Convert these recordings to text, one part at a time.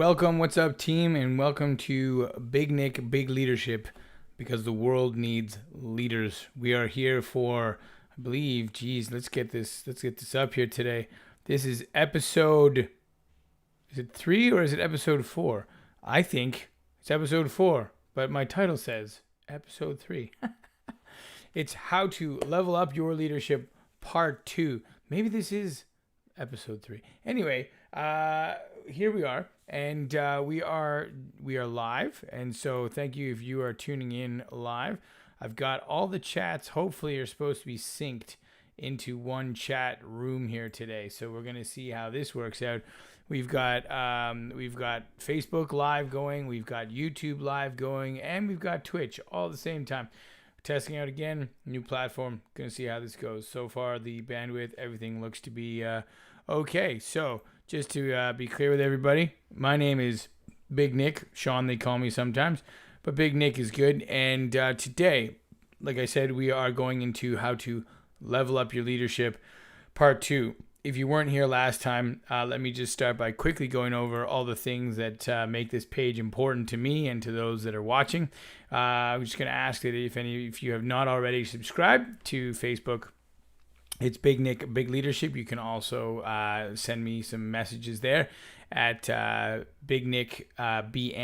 Welcome, what's up, team, and welcome to Big Nick, Big Leadership, because the world needs leaders. We are here for, I believe, let's get this up here today. This is episode, is it 3 or is it episode 4? I think it's episode 4, but my title says episode 3. It's how to level up your leadership part 2. Maybe this is episode 3. Anyway, here we are, and we are live, and so thank you if you are tuning in live. I've got all the chats. Hopefully, are supposed to be synced into one chat room here today. So we're gonna see how this works out. We've got Facebook live going, we've got YouTube live going, and we've got Twitch all at the same time. Testing out again, new platform. Gonna see how this goes. So far, the bandwidth, everything looks to be okay. So just to be clear with everybody, my name is Big Nick. Sean, they call me sometimes, but Big Nick is good. And today, like I said, we are going into how to level up your leadership, part 2. If you weren't here last time, let me just start by quickly going over all the things that make this page important to me and to those that are watching. I'm just going to ask that if you have not already subscribed to Facebook, it's Big Nick, Big Leadership. You can also send me some messages there at Big Nick Big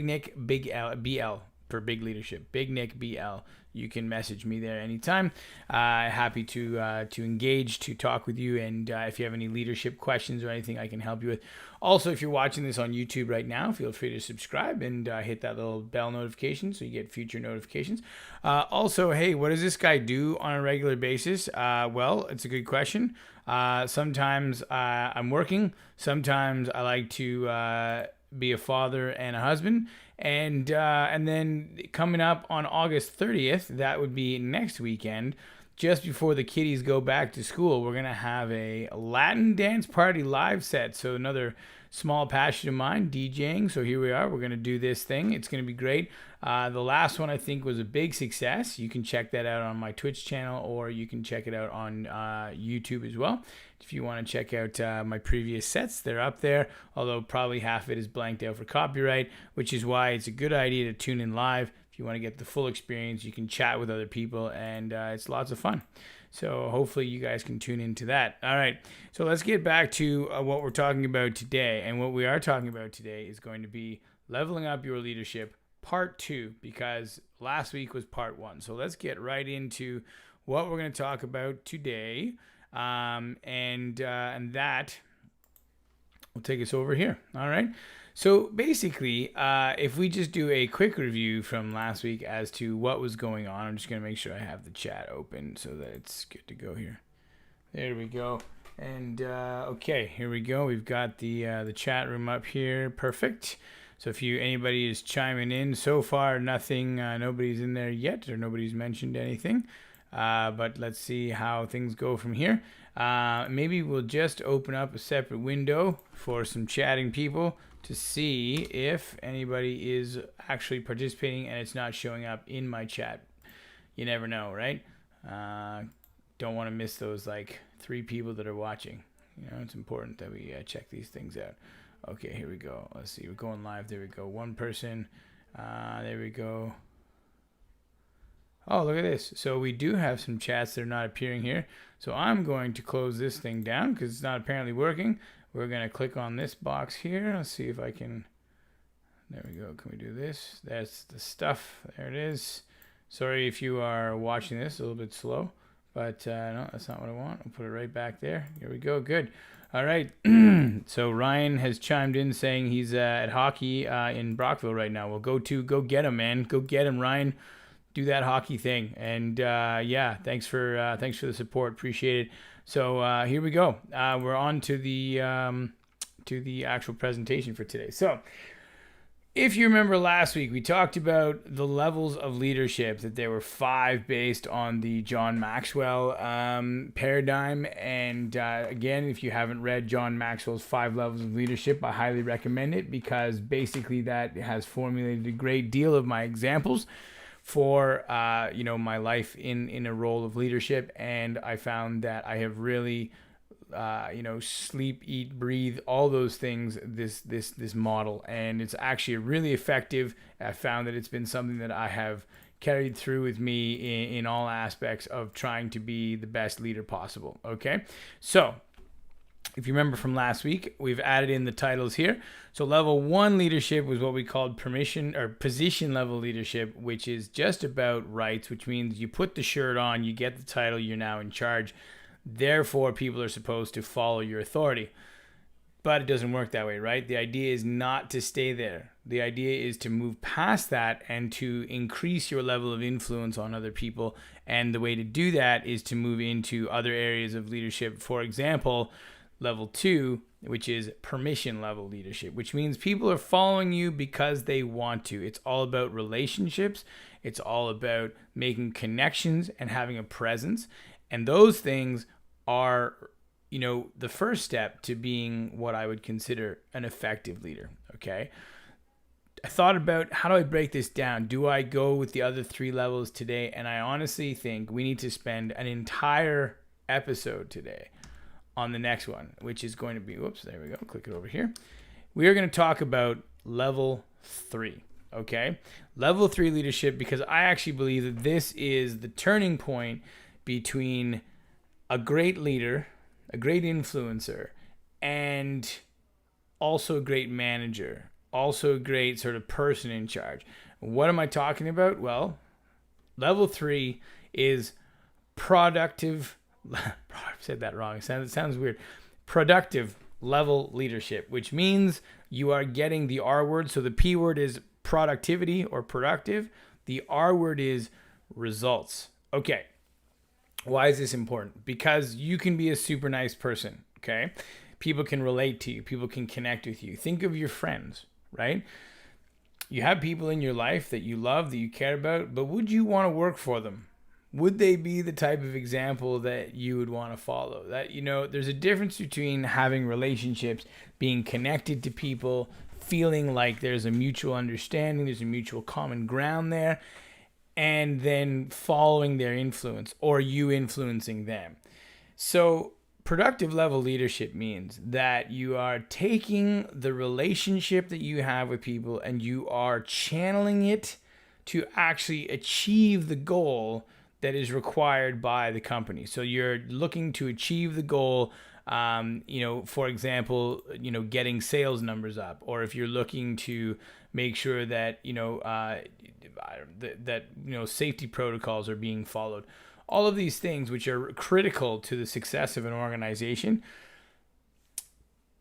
Nick Big L BL for Big Leadership. Big Nick BL. You can message me there anytime. Happy to engage, to talk with you, and if you have any leadership questions or anything I can help you with. Also, if you're watching this on YouTube right now, feel free to subscribe and hit that little bell notification so you get future notifications. Also, hey, what does this guy do on a regular basis? Well, it's a good question. Sometimes I'm working. Sometimes I like to be a father and a husband. And then coming up on August 30th, that would be next weekend, just before the kiddies go back to school, we're going to have a Latin dance party live set. So another small passion of mine, DJing. So here we are. We're going to do this thing. It's going to be great. The last one I think was a big success. You can check that out on my Twitch channel, or you can check it out on YouTube as well. If you want to check out my previous sets, they're up there, although probably half of it is blanked out for copyright, which is why it's a good idea to tune in live. If you want to get the full experience, you can chat with other people, and it's lots of fun. So hopefully you guys can tune into that. All right, so let's get back to what we're talking about today. And what we are talking about today is going to be leveling up your leadership part 2, because last week was part 1. So let's get right into what we're going to talk about today. And that will take us over here. All right. So basically, if we just do a quick review from last week as to what was going on, I'm just going to make sure I have the chat open so that it's good to go here. There we go. And okay, here we go. We've got the chat room up here. Perfect. So if anybody is chiming in, so far nothing, nobody's in there yet, or nobody's mentioned anything. But let's see how things go from here. Maybe we'll just open up a separate window for some chatting people to see if anybody is actually participating and it's not showing up in my chat. You never know, right? Don't want to miss those like 3 people that are watching. You know, it's important that we check these things out. Okay, here we go. Let's see. We're going live. There we go. One person. There we go. Oh, look at this. So we do have some chats that are not appearing here. So I'm going to close this thing down because it's not apparently working. We're going to click on this box here. Let's see if I can. There we go. Can we do this? That's the stuff. There it is. Sorry if you are watching this a little bit slow, but no, that's not what I want. I'll put it right back there. Here we go. Good. All right. So Ryan has chimed in saying he's at hockey in Brockville right now. Well, go get him, man. Go get him, Ryan. Do that hockey thing. And yeah, thanks for the support. Appreciate it. So here we go. We're on to the actual presentation for today. So if you remember last week, we talked about the levels of leadership, that there were 5 based on the John Maxwell paradigm. And again, if you haven't read John Maxwell's 5 levels of leadership, I highly recommend it, because basically that has formulated a great deal of my examples for my life in a role of leadership. And I found that I have really sleep, eat, breathe, all those things, this model. And it's actually really effective. I found that it's been something that I have carried through with me in all aspects of trying to be the best leader possible. Okay. So if you remember from last week, we've added in the titles here. So level 1 leadership was what we called permission or position level leadership, which is just about rights, which means you put the shirt on, you get the title, you're now in charge. Therefore, people are supposed to follow your authority. But it doesn't work that way, right? The idea is not to stay there. The idea is to move past that and to increase your level of influence on other people. And the way to do that is to move into other areas of leadership. For example, level 2, which is permission level leadership, which means people are following you because they want to. It's all about relationships. It's all about making connections and having a presence. And those things are, the first step to being what I would consider an effective leader. Okay. I thought about, how do I break this down? Do I go with the other 3 levels today? And I honestly think we need to spend an entire episode today on the next one, which is going to be, there we go. Click it over here. We are going to talk about level 3. Okay. Level 3 leadership, because I actually believe that this is the turning point between a great leader, a great influencer, and also a great manager, also a great sort of person in charge. What am I talking about? Well, level 3 is productive. I said that wrong. It sounds weird. Productive level leadership, which means you are getting the R word. So the P word is productivity or productive. The R word is results. Okay. Why is this important? Because you can be a super nice person, okay? People can relate to you. People can connect with you. Think of your friends, right? You have people in your life that you love, that you care about, but would you want to work for them? Would they be the type of example that you would want to follow? That, there's a difference between having relationships, being connected to people, feeling like there's a mutual understanding, there's a mutual common ground there, and then following their influence or you influencing them. So productive level leadership means that you are taking the relationship that you have with people and you are channeling it to actually achieve the goal that is required by the company. So you're looking to achieve the goal, for example, getting sales numbers up, or if you're looking to make sure that, safety protocols are being followed. All of these things which are critical to the success of an organization.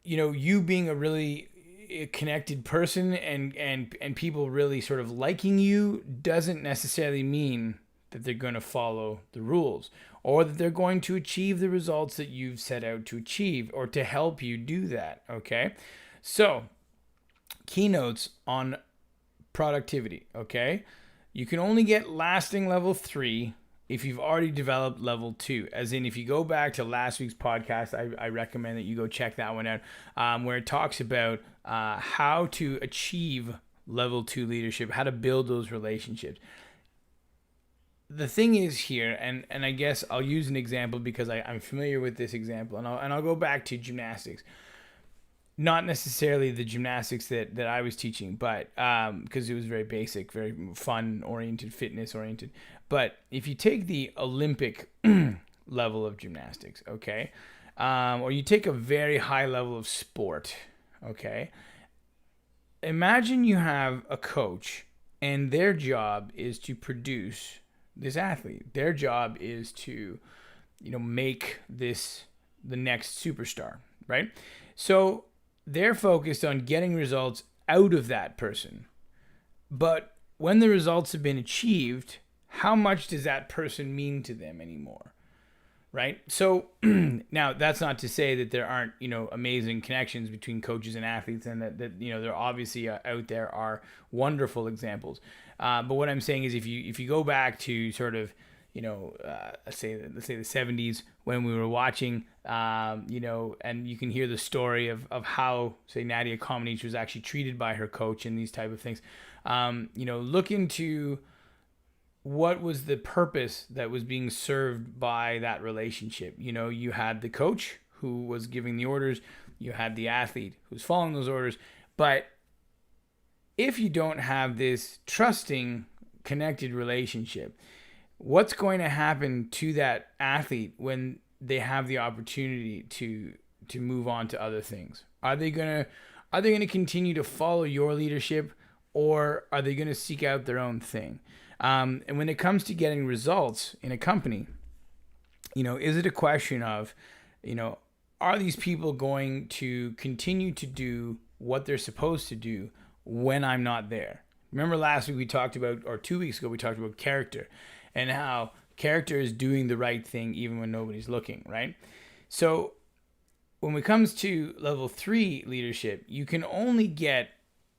You being a really connected person and people really sort of liking you doesn't necessarily mean that they're going to follow the rules or that they're going to achieve the results that you've set out to achieve or to help you do that. Okay. So keynotes on productivity. Okay. You can only get lasting level 3 if you've already developed level 2, as in if you go back to last week's podcast, I recommend that you go check that one out, where it talks about how to achieve level 2 leadership, how to build those relationships. The thing is here, and I guess I'll use an example because I'm familiar with this example, and I'll go back to gymnastics. Not necessarily the gymnastics that I was teaching, but because it was very basic, very fun-oriented, fitness-oriented. But if you take the Olympic level of gymnastics, okay, or you take a very high level of sport, okay, imagine you have a coach and their job is to produce this athlete. Their job is to, make this the next superstar, right? So they're focused on getting results out of that person. But when the results have been achieved, how much does that person mean to them anymore? Right? So now that's not to say that there aren't, amazing connections between coaches and athletes, and that there obviously out there are wonderful examples. But what I'm saying is if you go back to sort of, let's say the 70s when we were watching, and you can hear the story of how, say, Nadia Comaneci was actually treated by her coach and these type of things. Look into what was the purpose that was being served by that relationship. You had the coach who was giving the orders. You had the athlete who's following those orders. But if you don't have this trusting, connected relationship, what's going to happen to that athlete when they have the opportunity to move on to other things? Are they going to continue to follow your leadership, or are they going to seek out their own thing? And when it comes to getting results in a company, is it a question of, are these people going to continue to do what they're supposed to do when I'm not there? Remember last week we talked about, or 2 weeks ago, we talked about character and how character is doing the right thing even when nobody's looking, right? So when it comes to level 3 leadership, you can only get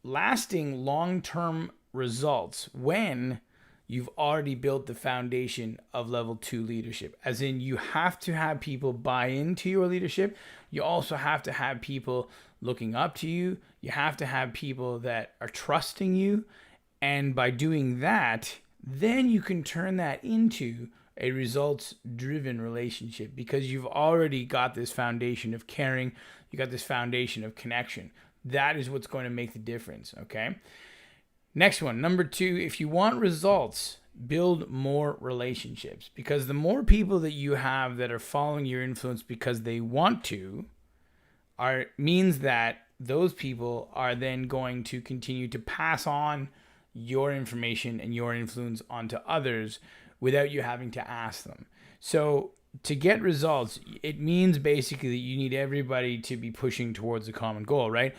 lasting long-term results when you've already built the foundation of level 2 leadership. As in, you have to have people buy into your leadership. You also have to have people looking up to you. You have to have people that are trusting you. And by doing that, then you can turn that into a results-driven relationship, because you've already got this foundation of caring. You got this foundation of connection. That is what's going to make the difference, okay? Next one, number 2, if you want results, build more relationships, because the more people that you have that are following your influence because they want to, means that those people are then going to continue to pass on your information and your influence onto others without you having to ask them. So to get results, it means basically that you need everybody to be pushing towards a common goal, right?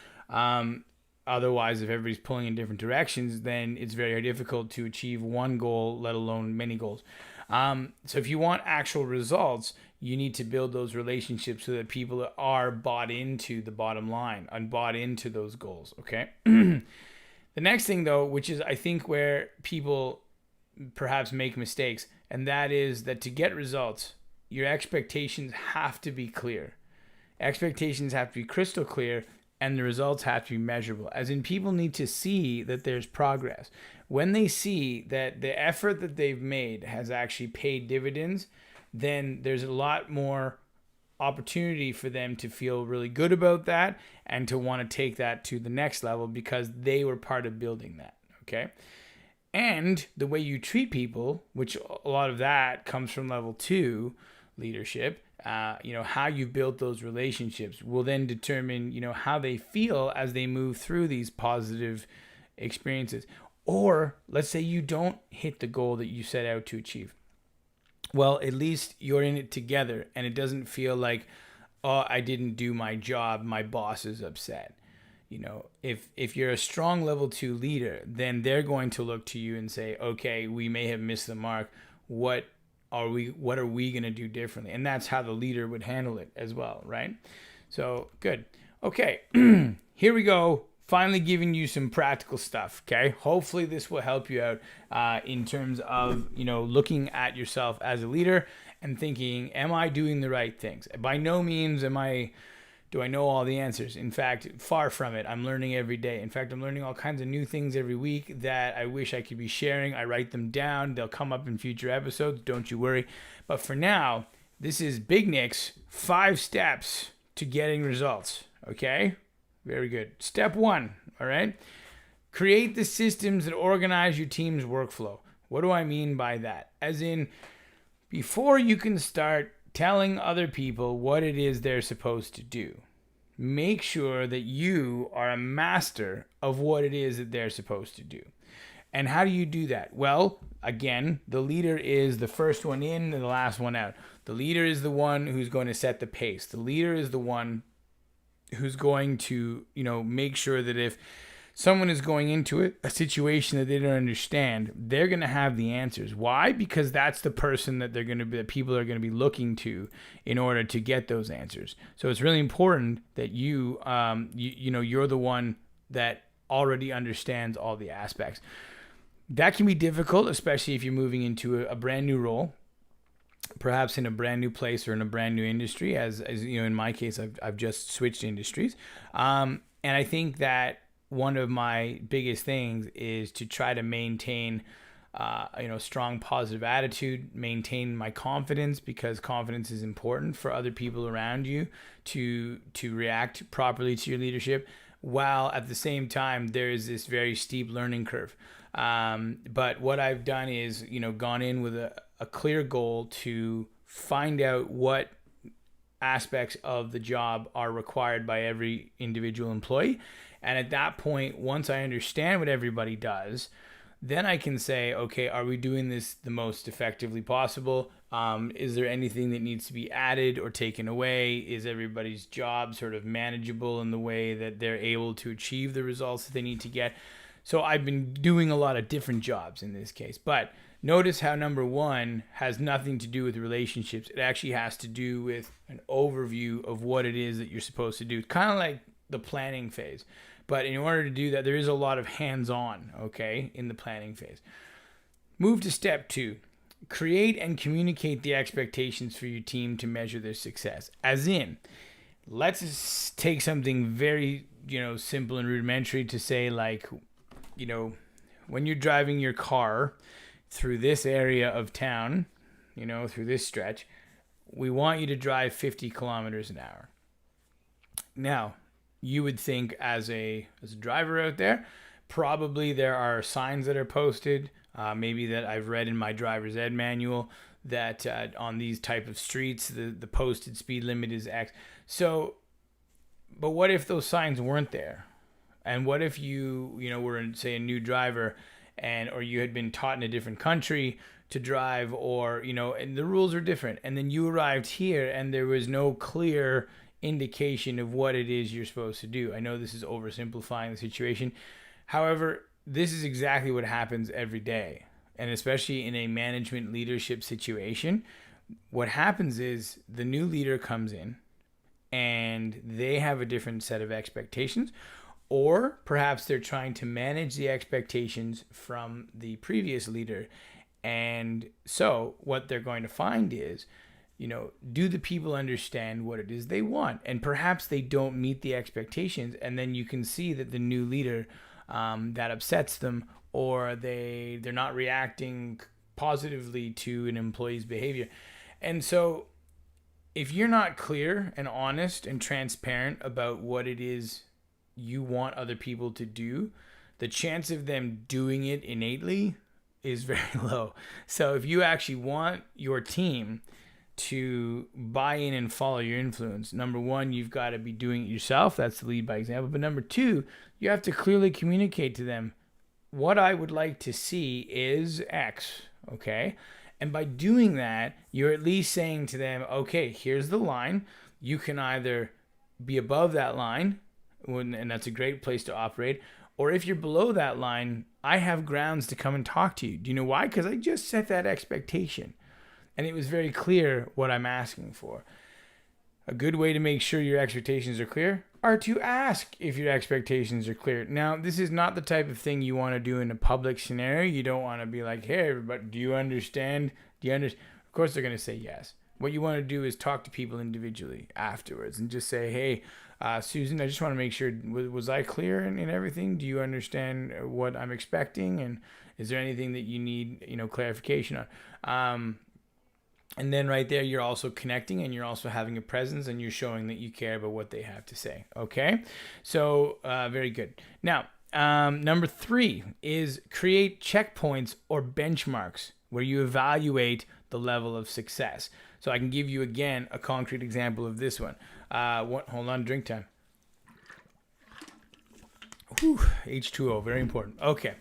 Otherwise, if everybody's pulling in different directions, then it's very difficult to achieve one goal, let alone many goals. So if you want actual results, you need to build those relationships so that people are bought into the bottom line and bought into those goals, okay? The next thing, though, which is I think where people perhaps make mistakes, and that is that to get results, your expectations have to be clear. Expectations have to be crystal clear, and the results have to be measurable. As in, people need to see that there's progress. When they see that the effort that they've made has actually paid dividends, then there's a lot more opportunity for them to feel really good about that and to want to take that to the next level because they were part of building that, okay? And the way you treat people, which a lot of that comes from level 2 leadership, how you built those relationships will then determine, how they feel as they move through these positive experiences. Or let's say you don't hit the goal that you set out to achieve. Well, at least you're in it together and it doesn't feel like, oh, I didn't do my job, my boss is upset. If you're a strong level 2 leader, then they're going to look to you and say, okay, we may have missed the mark. What are we going to do differently? And that's how the leader would handle it as well, right? So good. Okay, here we go. Finally giving you some practical stuff, okay? Hopefully this will help you out in terms of, looking at yourself as a leader and thinking, am I doing the right things? By no means do I know all the answers. In fact, far from it. I'm learning every day. In fact, I'm learning all kinds of new things every week that I wish I could be sharing. I write them down. They'll come up in future episodes. Don't you worry. But for now, this is Big Nick's 5 steps to getting results, okay? Very good. Step 1, all right? Create the systems that organize your team's workflow. What do I mean by that? As in, before you can start telling other people what it is they're supposed to do, make sure that you are a master of what it is that they're supposed to do. And how do you do that? Well, again, the leader is the first one in and the last one out. The leader is the one who's going to set the pace. The leader is the one who's going to, make sure that if someone is going into a situation that they don't understand, they're going to have the answers. Why? Because that's the person that that people are going to be looking to in order to get those answers. So it's really important that you're the one that already understands all the aspects. That can be difficult, especially if you're moving into a brand new role, perhaps in a brand new place or in a brand new industry. As in my case, I've just switched industries, and I think that one of my biggest things is to try to maintain strong positive attitude, maintain my confidence, because confidence is important for other people around you to react properly to your leadership, while at the same time there is this very steep learning curve. But what I've done is, gone in with a clear goal to find out what aspects of the job are required by every individual employee. And at that point, once I understand what everybody does, then I can say, okay, are we doing this the most effectively possible? Is there anything that needs to be added or taken away? Is everybody's job sort of manageable in the way that they're able to achieve the results that they need to get? So I've been doing a lot of different jobs in this case. But notice how number one has nothing to do with relationships. It actually has to do with an overview of what it is that you're supposed to do. Kind of like the planning phase. But in order to do that, there is a lot of hands-on, okay, in the planning phase. Move to step 2. Create and communicate the expectations for your team to measure their success. As in, let's take something very, simple and rudimentary to say, like, when you're driving your car through this area of town, through this stretch, we want you to drive 50 kilometers an hour. Now, you would think as a driver out there, probably there are signs that are posted, maybe that I've read in my driver's ed manual, that on these type of streets, the posted speed limit is X. So, but what if those signs weren't there? And what if you were, say, a new driver, or you had been taught in a different country to drive, or, and the rules are different. And then you arrived here and there was no clear indication of what it is you're supposed to do. I know this is oversimplifying the situation. However, this is exactly what happens every day. And especially in a management leadership situation, what happens is the new leader comes in and they have a different set of expectations, or perhaps they're trying to manage the expectations from the previous leader. And so what they're going to find is, do the people understand what it is they want? And perhaps they don't meet the expectations. And then you can see that the new leader, that upsets them, or they're not reacting positively to an employee's behavior. And so if you're not clear and honest and transparent about what it is you want other people to do, the chance of them doing it innately is very low. So if you actually want your team to buy in and follow your influence, number one, you've got to be doing it yourself. That's the lead by example. But number two, you have to clearly communicate to them, what I would like to see is X, okay? And by doing that, you're at least saying to them, okay, here's the line. You can either be above that line, and that's a great place to operate, or if you're below that line, I have grounds to come and talk to you. Do you know why? Because I just set that expectation. And it was very clear what I'm asking for. A good way to make sure your expectations are clear are to ask if your expectations are clear. Now, this is not the type of thing you want to do in a public scenario. You don't want to be like, hey, everybody, do you understand? Of course, they're going to say yes. What you want to do is talk to people individually afterwards and just say, hey, Susan, I just want to make sure, was I clear in everything? Do you understand what I'm expecting? And is there anything that you need, clarification on? And then right there, you're also connecting, and you're also having a presence, and you're showing that you care about what they have to say. Okay? So, very good. Now, number 3 is create checkpoints or benchmarks where you evaluate the level of success. So I can give you, again, a concrete example of this one. Hold on, drink time. Whew, H2O, very important. Okay.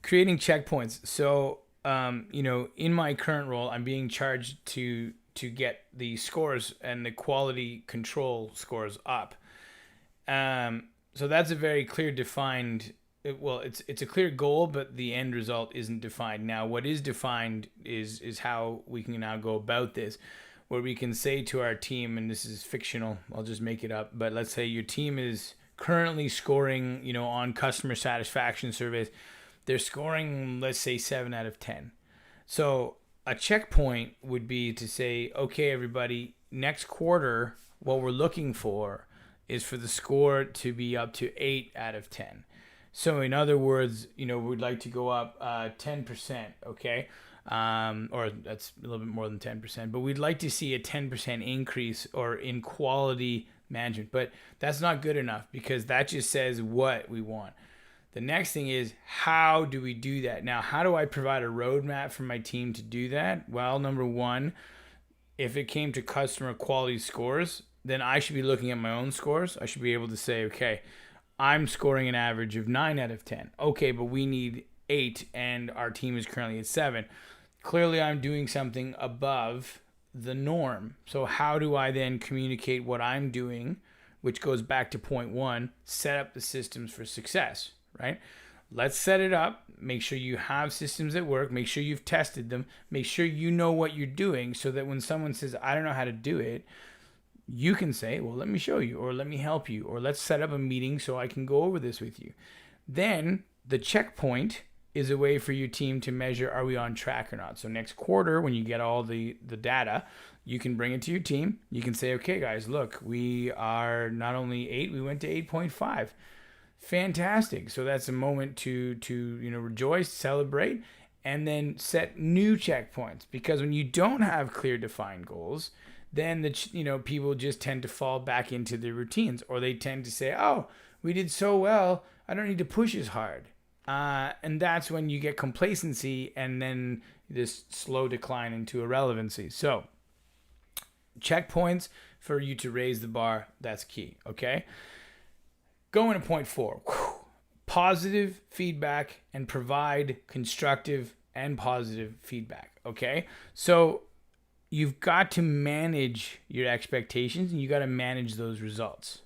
Creating checkpoints. So, in my current role, I'm being charged to get the scores and the quality control scores up. So that's a very clear defined, it's a clear goal, but the end result isn't defined. Now, what is defined is how we can now go about this, where we can say to our team, and this is fictional, I'll just make it up, but let's say your team is currently scoring, on customer satisfaction surveys, they're scoring, let's say, 7 out of 10. So a checkpoint would be to say, okay, everybody, next quarter, what we're looking for is for the score to be up to 8 out of 10. So in other words, we'd like to go up 10%, okay? Or that's a little bit more than 10%, but we'd like to see a 10% increase or in quality management. But that's not good enough because that just says what we want. The next thing is, how do we do that? Now, how do I provide a roadmap for my team to do that? Well, number one, if it came to customer quality scores, then I should be looking at my own scores. I should be able to say, okay, I'm scoring an average of 9 out of 10. Okay, but we need 8 and our team is currently at 7. Clearly, I'm doing something above the norm. So how do I then communicate what I'm doing, which goes back to point 1, set up the systems for success, right? Let's set it up. Make sure you have systems that work. Make sure you've tested them. Make sure you know what you're doing so that when someone says, I don't know how to do it, you can say, well, let me show you, or let me help you, or let's set up a meeting so I can go over this with you. Then the checkpoint is a way for your team to measure, are we on track or not? So next quarter, when you get all the data, you can bring it to your team. You can say, okay, guys, look, we are not only 8, we went to 8.5. Fantastic. So that's a moment to rejoice, celebrate, and then set new checkpoints. Because when you don't have clear defined goals, then people just tend to fall back into their routines, or they tend to say, oh, we did so well, I don't need to push as hard. And that's when you get complacency and then this slow decline into irrelevancy. So checkpoints for you to raise the bar, that's key, okay? Going to point 4, positive feedback and provide constructive and positive feedback, okay? So you've got to manage your expectations and you got to manage those results,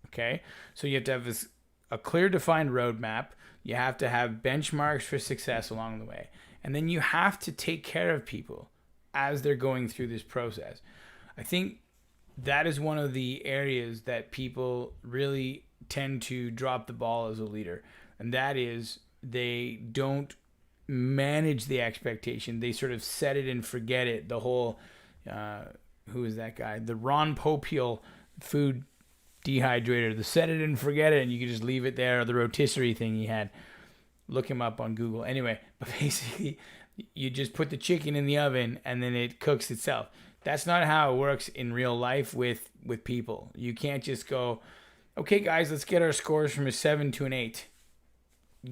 okay? So you have to have a clear defined roadmap. You have to have benchmarks for success along the way. And then you have to take care of people as they're going through this process. I think that is one of the areas that people really tend to drop the ball as a leader. And that is they don't manage the expectation. They sort of set it and forget it. The whole, who is that guy? The Ron Popeil food dehydrator, the set it and forget it, and you can just leave it there, or the rotisserie thing he had. Look him up on Google. Anyway, but basically, you just put the chicken in the oven and then it cooks itself. That's not how it works in real life with people. You can't just go, okay, guys, let's get our scores from a 7 to an 8.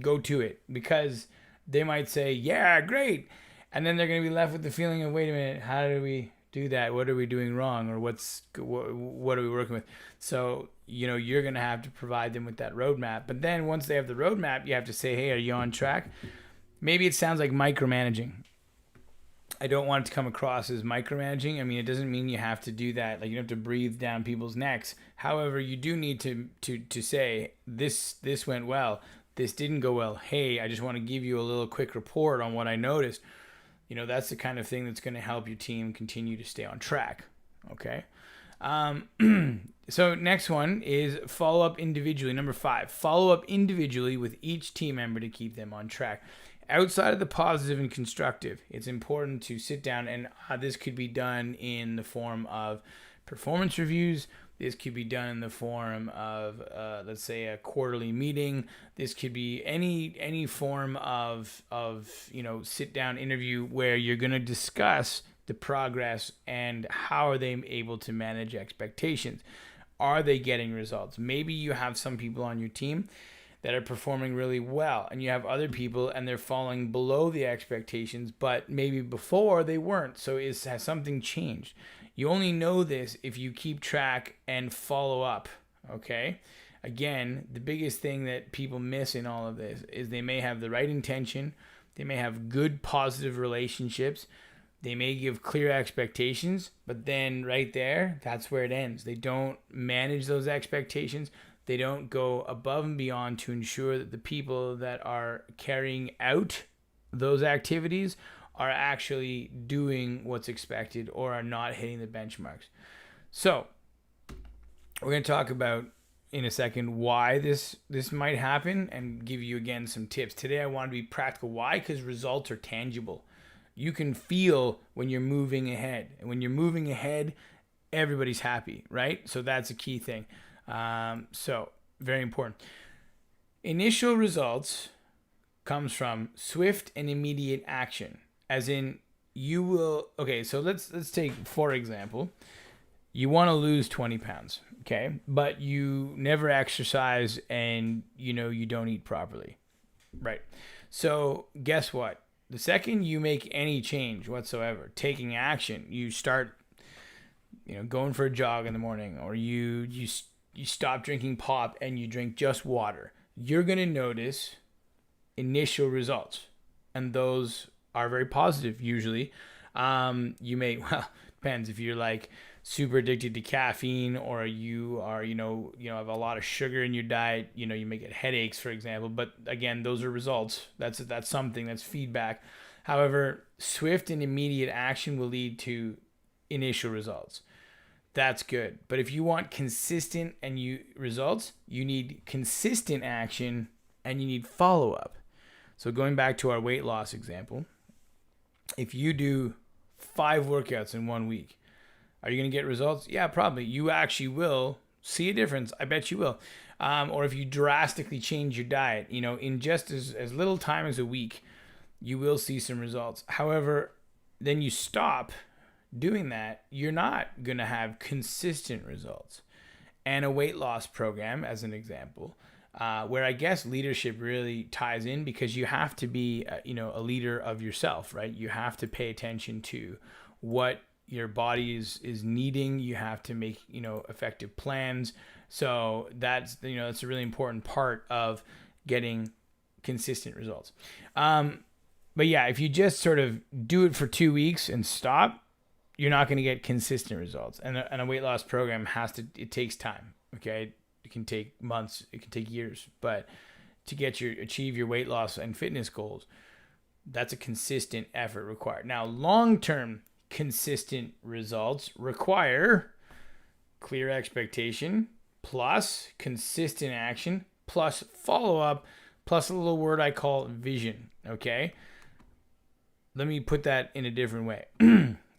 Go to it, because they might say, yeah, great. And then they're going to be left with the feeling of, wait a minute, how do we do that? What are we doing wrong? Or what are we working with? So, you're going to have to provide them with that roadmap. But then once they have the roadmap, you have to say, hey, are you on track? Maybe it sounds like micromanaging. I don't want it to come across as micromanaging. I mean, it doesn't mean you have to do that. Like, you don't have to breathe down people's necks. However, you do need to say, this went well. This didn't go well. Hey, I just want to give you a little quick report on what I noticed. That's the kind of thing that's going to help your team continue to stay on track. Okay. So next one is follow up individually. Number 5, follow up individually with each team member to keep them on track. Outside of the positive and constructive, it's important to sit down, and this could be done in the form of performance reviews. This could be done in the form of, let's say, a quarterly meeting. This could be any form of sit down interview where you're going to discuss the progress and how are they able to manage expectations. Are they getting results? Maybe you have some people on your team that are performing really well, and you have other people and they're falling below the expectations, but maybe before they weren't. So has something changed? You only know this if you keep track and follow up, okay? Again, the biggest thing that people miss in all of this is they may have the right intention, they may have good positive relationships, they may give clear expectations, but then right there, that's where it ends. They don't manage those expectations. They don't go above and beyond to ensure that the people that are carrying out those activities are actually doing what's expected or are not hitting the benchmarks. So we're going to talk about in a second why this might happen and give you again some tips. Today I want to be practical. Why? Because results are tangible. You can feel when you're moving ahead. And when you're moving ahead, everybody's happy, right? So that's a key thing. So very important. Initial results comes from swift and immediate action, as in you will. Okay, so let's take for example, you want to lose 20 pounds, okay, but you never exercise and you don't eat properly, right? So guess what? The second you make any change whatsoever, taking action, you start, going for a jog in the morning, or you stop drinking pop and you drink just water, you're gonna notice initial results, and those are very positive usually. You may, well, depends if you're like super addicted to caffeine, or you are have a lot of sugar in your diet, you may get headaches, for example. But again, those are results. That's something, that's feedback. However, swift and immediate action will lead to initial results. That's good. But if you want consistent results, you need consistent action and you need follow up. So going back to our weight loss example, if you do 5 workouts in 1 week, are you going to get results? Yeah, probably. You actually will see a difference. I bet you will. Or if you drastically change your diet, in just as little time as a week, you will see some results. However, then you stop doing that, you're not going to have consistent results. And a weight loss program, as an example, where I guess leadership really ties in, because you have to be, a leader of yourself, right? You have to pay attention to what your body is needing. You have to make, effective plans. So that's a really important part of getting consistent results. But yeah, if you just sort of do it for 2 weeks and stop, you're not going to get consistent results. And a weight loss program it takes time. Okay. It can take months, it can take years, but to achieve your weight loss and fitness goals, that's a consistent effort required. Now, long-term consistent results require clear expectation plus consistent action plus follow-up plus a little word I call vision. Okay. Let me put that in a different way.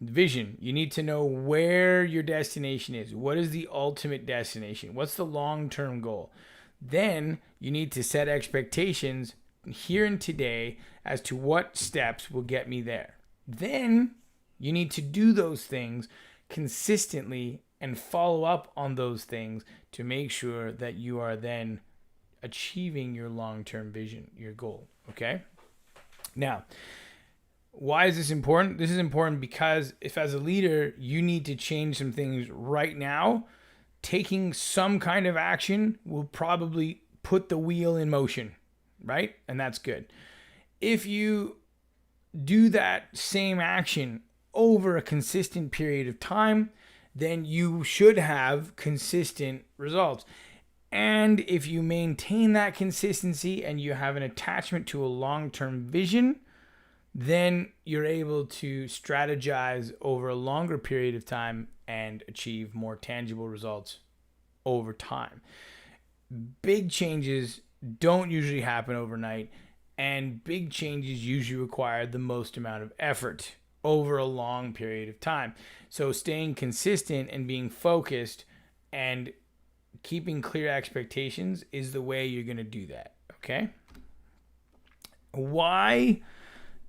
Vision. You need to know where your destination is. What is the ultimate destination? What's the long-term goal? Then you need to set expectations here and today as to what steps will get me there. Then you need to do those things consistently and follow up on those things to make sure that you are then achieving your long-term vision, your goal. Okay? Now, why is this important? This is important because if, as a leader, you need to change some things right now, taking some kind of action will probably put the wheel in motion, right? And that's good. If you do that same action over a consistent period of time, then you should have consistent results. And if you maintain that consistency and you have an attachment to a long-term vision, then you're able to strategize over a longer period of time and achieve more tangible results over time. Big changes don't usually happen overnight, and big changes usually require the most amount of effort over a long period of time. So staying consistent and being focused and keeping clear expectations is the way you're going to do that. Okay? Why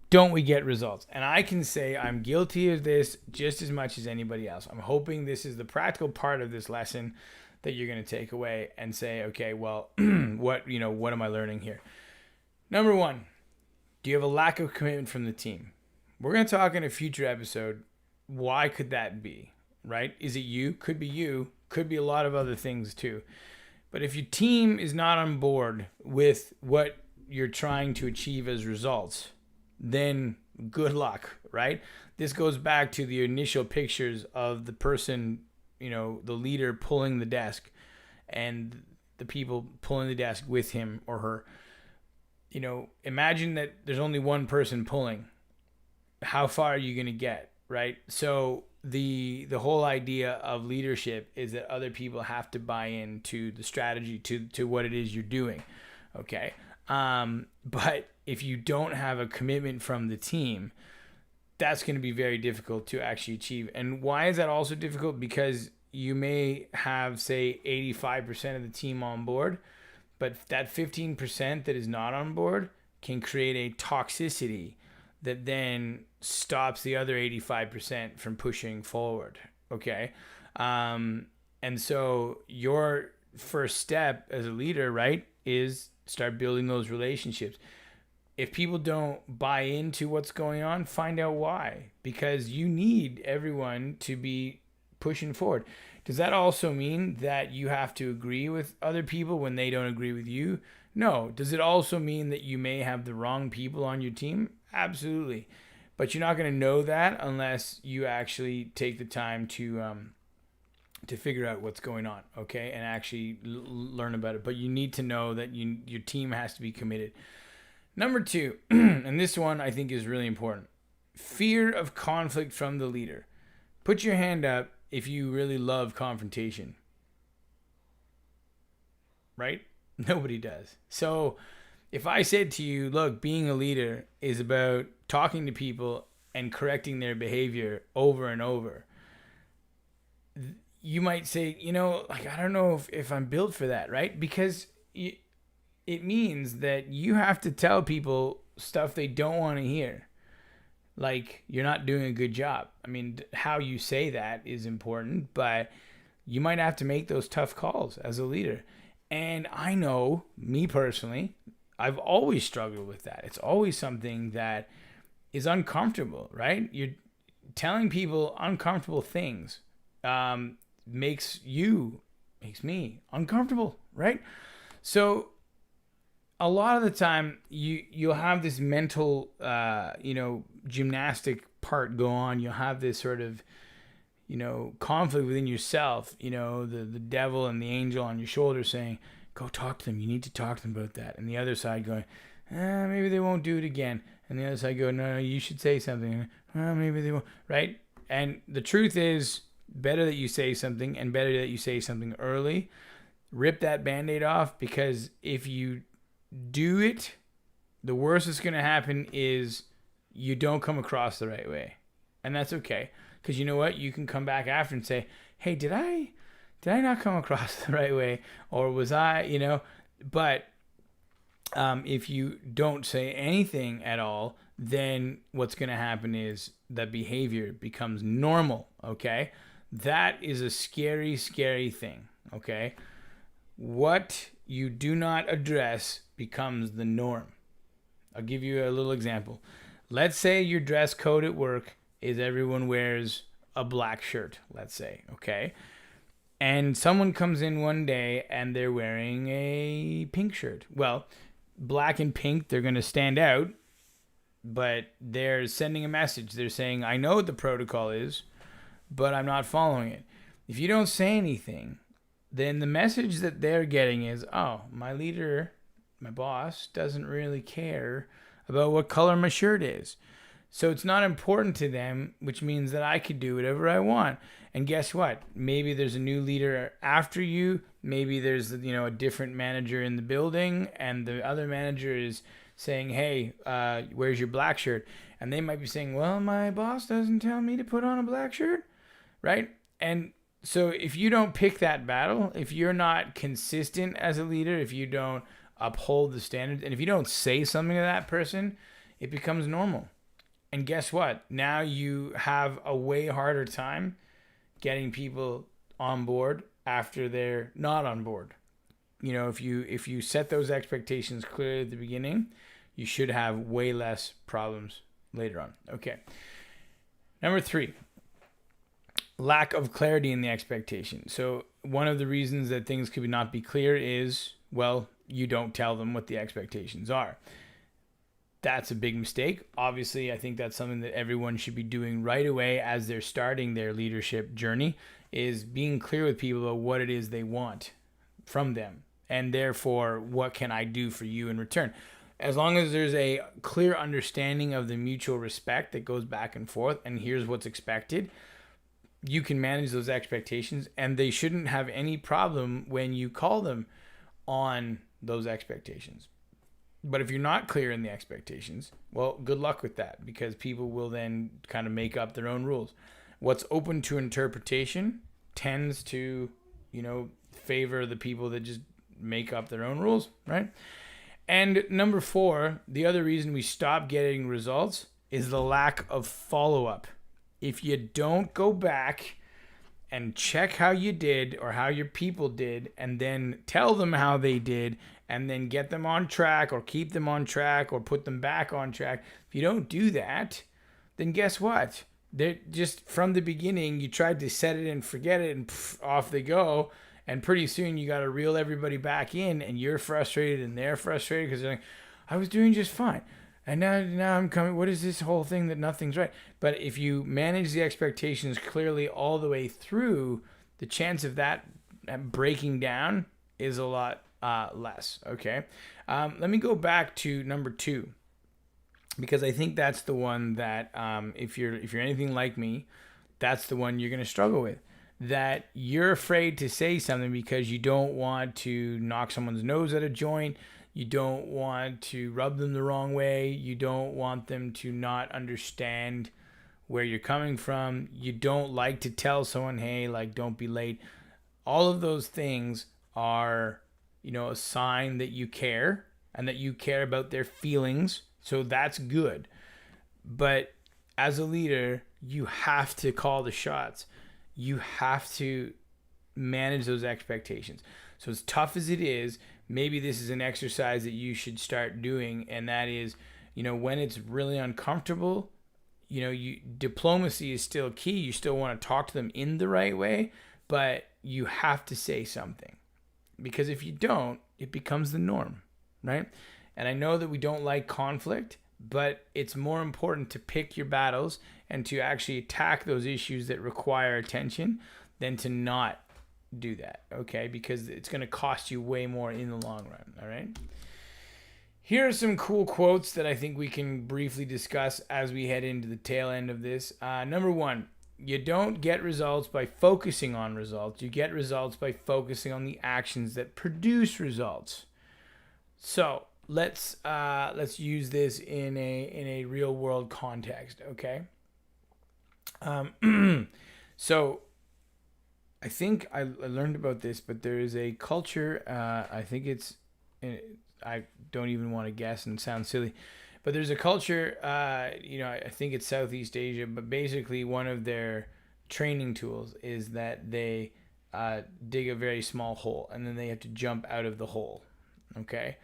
don't we get results? And I can say I'm guilty of this just as much as anybody else. I'm hoping this is the practical part of this lesson that you're going to take away and say, okay, well, what am I learning here? Number one, do you have a lack of commitment from the team? We're going to talk in a future episode. Why could that be, right? Is it you? Could be you. Could be a lot of other things too. But if your team is not on board with what you're trying to achieve as results, then good luck, right? This goes back to the initial pictures of the person, the leader pulling the desk and the people pulling the desk with him or her. Imagine that there's only one person pulling. How far are you going to get, right? So the whole idea of leadership is that other people have to buy into the strategy, to what it is you're doing, okay? But if you don't have a commitment from the team, that's going to be very difficult to actually achieve. And why is that also difficult? Because you may have, say, 85% of the team on board, But that 15% that is not on board can create a toxicity that then stops the other 85% from pushing forward. Okay. And so your first step as a leader, right, is start building those relationships. If people don't buy into what's going on, find out why, because you need everyone to be pushing forward. Does that also mean that you have to agree with other people when they don't agree with you? No. Does it also mean that you may have the wrong people on your team? Absolutely. But you're not going to know that unless you actually take the time to figure out what's going on, okay, and actually learn about it. But you need to know that your team has to be committed. Number 2, and this one I think is really important, fear of conflict from the leader. Put your hand up if you really love confrontation. Right? Nobody does. So if I said to you, look, being a leader is about talking to people and correcting their behavior over and over, you might say, like, I don't know if I'm built for that, right? Because it means that you have to tell people stuff they don't want to hear. Like, you're not doing a good job. I mean, how you say that is important, but you might have to make those tough calls as a leader. And I know, me personally, I've always struggled with that. It's always something that is uncomfortable, right? You're telling people uncomfortable things makes me uncomfortable, right? So a lot of the time you'll have this mental gymnastic part go on. You'll have this sort of conflict within yourself, the devil and the angel on your shoulder saying, go talk to them, you need to talk to them about that, and the other side going, maybe they won't do it again, and the other side go, no, you should say something, maybe they won't, right? And the truth is, better that you say something, and better that you say something early. Rip that Band-Aid off, because if you do it, the worst that's going to happen is you don't come across the right way. And that's okay, because you know what? You can come back after and say, hey, did I not come across the right way? Or was I, but if you don't say anything at all, then what's going to happen is that behavior becomes normal, okay? That is a scary, scary thing, okay? What you do not address becomes the norm. I'll give you a little example. Let's say your dress code at work is everyone wears a black shirt, let's say, okay? And someone comes in one day and they're wearing a pink shirt. Well, black and pink, they're going to stand out, but they're sending a message. They're saying, I know what the protocol is, but I'm not following it. If you don't say anything, then the message that they're getting is, oh, my leader, my boss, doesn't really care about what color my shirt is. So it's not important to them, which means that I could do whatever I want. And guess what? Maybe there's a new leader after you. Maybe there's a different manager in the building, and the other manager is saying, hey, where's your black shirt? And they might be saying, well, my boss doesn't tell me to put on a black shirt, right? And so if you don't pick that battle, if you're not consistent as a leader, if you don't uphold the standards, and if you don't say something to that person, it becomes normal. And guess what? Now you have a way harder time getting people on board after they're not on board. If you set those expectations clearly at the beginning, you should have way less problems later on. Okay. Number 3, lack of clarity in the expectation. So one of the reasons that things could not be clear is, well, you don't tell them what the expectations are. That's a big mistake. Obviously, I think that's something that everyone should be doing right away as they're starting their leadership journey, is being clear with people about what it is they want from them. And therefore, what can I do for you in return? As long as there's a clear understanding of the mutual respect that goes back and forth, and here's what's expected, you can manage those expectations, and they shouldn't have any problem when you call them on those expectations. But if you're not clear in the expectations, well, good luck with that, because people will then kind of make up their own rules. What's open to interpretation tends to, favor the people that just make up their own rules, right? And number 4, the other reason we stop getting results is the lack of follow-up. If you don't go back and check how you did or how your people did, and then tell them how they did, and then get them on track or keep them on track or put them back on track, if you don't do that, then guess what? They're just from the beginning, you tried to set it and forget it, and off they go. And pretty soon you got to reel everybody back in, and you're frustrated and they're frustrated because they're like, I was doing just fine. And now I'm coming. What is this whole thing that nothing's right? But if you manage the expectations clearly all the way through, the chance of that breaking down is a lot less. Okay. Let me go back to number 2, because I think that's the one that if you're anything like me, that's the one you're going to struggle with. That you're afraid to say something because you don't want to knock someone's nose at a joint. You don't want to rub them the wrong way. You don't want them to not understand where you're coming from. You don't like to tell someone, hey, like, don't be late. All of those things are, a sign that you care and that you care about their feelings. So that's good. But as a leader, you have to call the shots. You have to manage those expectations. So as tough as it is, maybe this is an exercise that you should start doing, and that is, when it's really uncomfortable, diplomacy is still key. You still want to talk to them in the right way, but you have to say something, because if you don't, it becomes the norm, right? And I know that we don't like conflict, but it's more important to pick your battles and to actually attack those issues that require attention than to not do that, okay? Because it's going to cost you way more in the long run, all right? Here are some cool quotes that I think we can briefly discuss as we head into the tail end of this. Number 1, you don't get results by focusing on results. You get results by focusing on the actions that produce results. So let's use this in a real world context, okay? So I think I learned about this, but there is a culture, I think I don't even want to guess and sound silly, but there's a culture, I think it's Southeast Asia, but basically one of their training tools is that they dig a very small hole, and then they have to jump out of the hole, okay?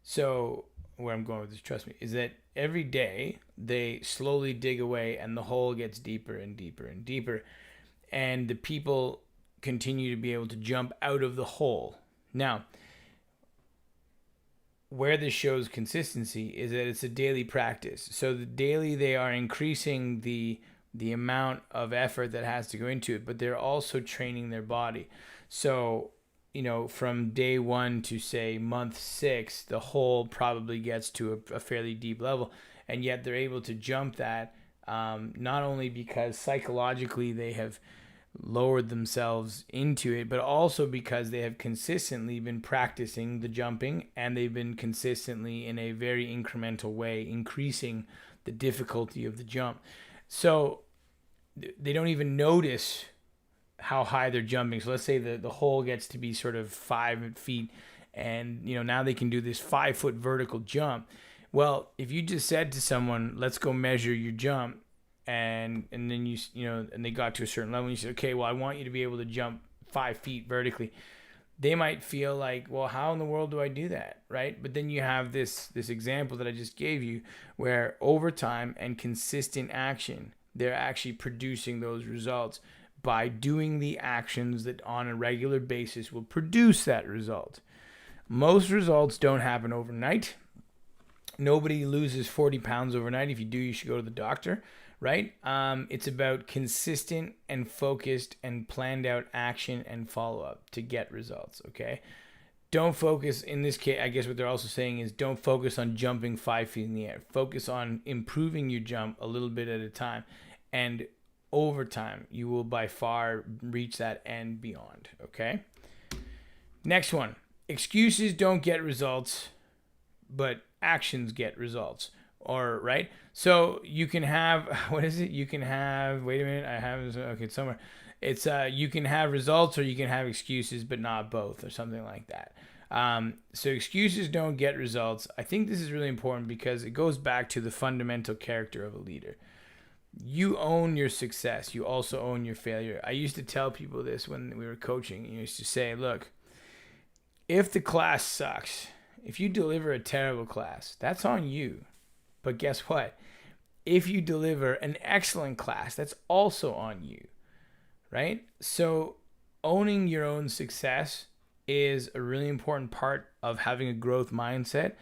So where I'm going with this, trust me, is that every day they slowly dig away, and the hole gets deeper and deeper and deeper, and the people continue to be able to jump out of the hole. Now, where this shows consistency is that it's a daily practice. So the daily they are increasing the amount of effort that has to go into it, but they're also training their body. So, from day 1 to say month 6, the hole probably gets to a fairly deep level, and yet they're able to jump that, not only because psychologically they have lowered themselves into it, but also because they have consistently been practicing the jumping, and they've been consistently in a very incremental way increasing the difficulty of the jump. So they don't even notice how high they're jumping. So let's say the hole gets to be sort of 5 feet, and now they can do this 5-foot vertical jump. Well, if you just said to someone, let's go measure your jump, and then and they got to a certain level, and you said, okay, well, I want you to be able to jump 5 feet vertically, they might feel like, well, how in the world do I do that, right? But then you have this example that I just gave you, where over time and consistent action, they're actually producing those results by doing the actions that on a regular basis will produce that result. Most results don't happen overnight. Nobody loses 40 pounds overnight. If you do, you should go to the doctor, right? It's about consistent and focused and planned out action and follow-up to get results, okay? Don't focus, in this case, I guess what they're also saying is don't focus on jumping 5 feet in the air. Focus on improving your jump a little bit at a time. And over time, you will by far reach that and beyond, okay? Next one. Excuses don't get results, but actions get results. Or, right? So you can have, what is it? You can have, wait a minute, I have, okay, it's somewhere. It's, you can have results or you can have excuses, but not both, or something like that. So excuses don't get results. I think this is really important because it goes back to the fundamental character of a leader. You own your success. You also own your failure. I used to tell people this when we were coaching. I used to say, look, if the class sucks, if you deliver a terrible class, that's on you. But guess what? If you deliver an excellent class, that's also on you, right? So owning your own success is a really important part of having a growth mindset.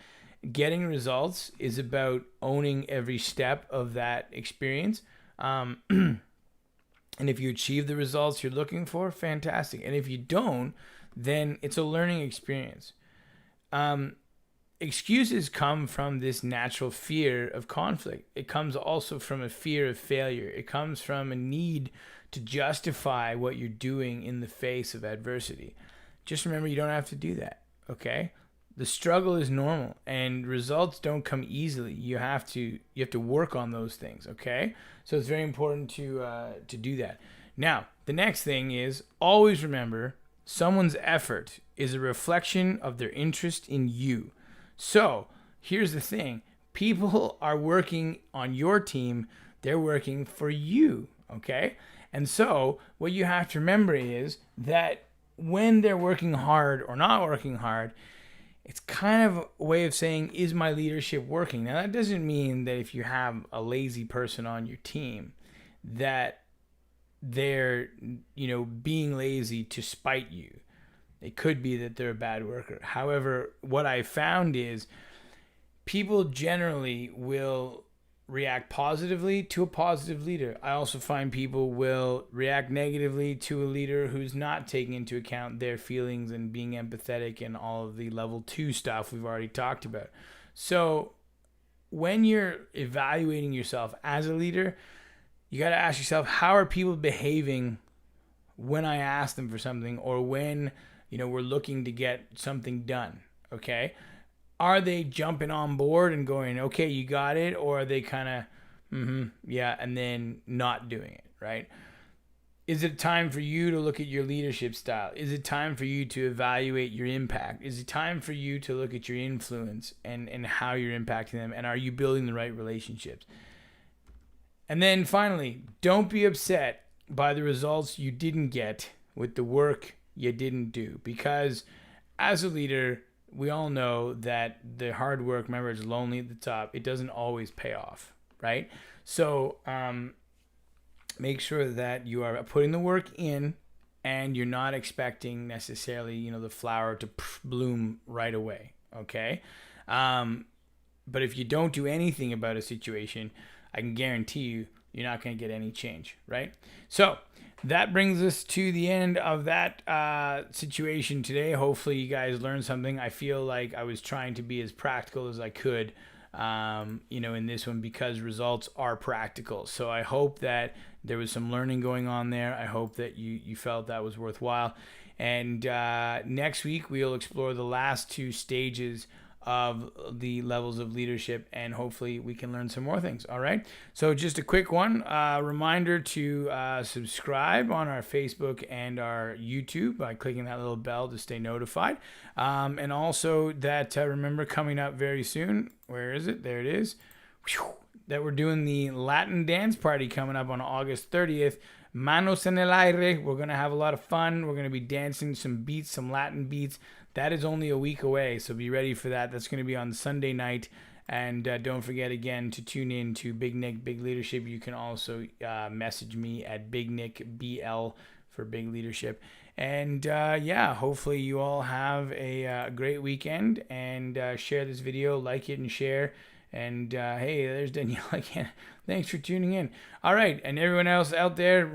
Getting results is about owning every step of that experience. And if you achieve the results you're looking for, fantastic. And if you don't, then it's a learning experience. Excuses come from this natural fear of conflict. It comes also from a fear of failure. It comes from a need to justify what you're doing in the face of adversity. Just remember, you don't have to do that, okay? The struggle is normal, and results don't come easily. You have to work on those things, okay? So it's very important to do that. Now, the next thing is always remember someone's effort is a reflection of their interest in you. So here's the thing. People are working on your team. They're working for you, okay? And so what you have to remember is that when they're working hard or not working hard, it's kind of a way of saying, is my leadership working? Now, that doesn't mean that if you have a lazy person on your team, that they're, being lazy to spite you. It could be that they're a bad worker. However, what I found is people generally will react positively to a positive leader. I also find people will react negatively to a leader who's not taking into account their feelings and being empathetic and all of the level 2 stuff we've already talked about. So when you're evaluating yourself as a leader, you got to ask yourself, how are people behaving when I ask them for something, or when we're looking to get something done, okay? Are they jumping on board and going, okay, you got it? Or are they kind of, yeah, and then not doing it, right? Is it time for you to look at your leadership style? Is it time for you to evaluate your impact? Is it time for you to look at your influence and how you're impacting them? And are you building the right relationships? And then finally, don't be upset by the results you didn't get with the work you didn't do, because as a leader, we all know that the hard work, remember, it's lonely at the top. It doesn't always pay off, right? So make sure that you are putting the work in and you're not expecting necessarily, the flower to bloom right away, okay? But if you don't do anything about a situation, I can guarantee you, you're not going to get any change, right? So that brings us to the end of that situation today. Hopefully you guys learned something. I feel like I was trying to be as practical as I could, in this one, because results are practical. So I hope that there was some learning going on there. I hope that you felt that was worthwhile. And next week we'll explore the last 2 stages of the levels of leadership, and hopefully we can learn some more things. All right, so just a quick one, reminder to subscribe on our Facebook and our YouTube by clicking that little bell to stay notified, and also that remember, coming up very soon, where is it? There it is. That we're doing the Latin dance party coming up on August 30th. Manos en el aire. We're going to have a lot of fun. We're going to be dancing some beats, some Latin beats. That is only a week away, so be ready for that. That's going to be on Sunday night. And don't forget, again, to tune in to Big Nick Big Leadership. You can also message me at Big Nick BL for Big Leadership. And hopefully you all have a great weekend, and share this video, like it and share. And hey, there's Danielle again. Thanks for tuning in. All right, and everyone else out there,